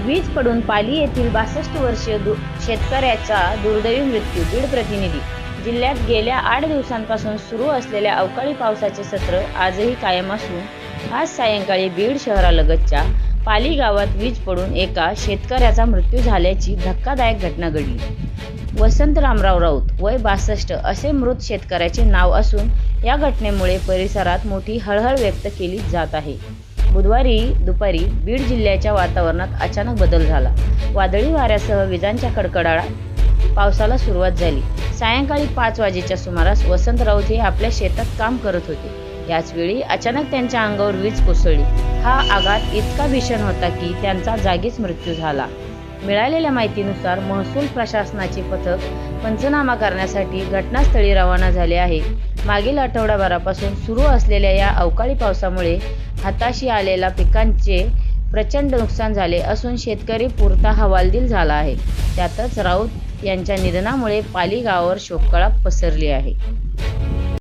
वीज पडून पाली येथील 62 वर्षीय शेतकऱ्याचा दुर्दैवी मृत्यू. बीड प्रतिनिधी. जिल्ह्यात गेल्या 8 दिवसांपासून सुरू असलेल्या अवकाळी पावसाचे सत्र आजही कायम असून आज सायंकाळी बीड शहरालगतच्या पाली गावात वीज पडून एका शेतकऱ्याचा मृत्यू झाल्याची धक्कादायक घटना घडली. वसंत रामराव राऊत वय 62 असे मृत शेतकऱ्याचे नाव असून या घटनेमुळे परिसरात मोठी हळहळ व्यक्त केली जात आहे. बुधवारी दुपारी बीड जिल्ह्याच्या वातावरणात अचानक बदल झाला. वादळी वाऱ्यासह विजांच्या कडकडाटात पावसाला सुरुवात झाली. सायंकाळी 5 वाजेच्या सुमारास वसंत राऊत हे आपल्या शेतात काम करत होते. याचवेळी अचानक त्यांच्या अंगावर वीज कोसळली. हा आघात इतका भीषण होता की त्यांचा जागीच मृत्यू झाला. मिळालेल्या माहितीनुसार महसूल प्रशासनाचे पथक पंचनामा करण्यासाठी घटनास्थळी रवाना झाले आहे. मागील आठवडाभरापासून सुरू असलेल्या या अवकाळी पावसामुळे हाताशी आलेल्या पिकांचे प्रचंड नुकसान झाले असून शेतकरी पुरता हवालदिल झाला आहे. त्यातच राऊत यांच्या निधनामुळे पाली गावावर शोककळा पसरली आहे.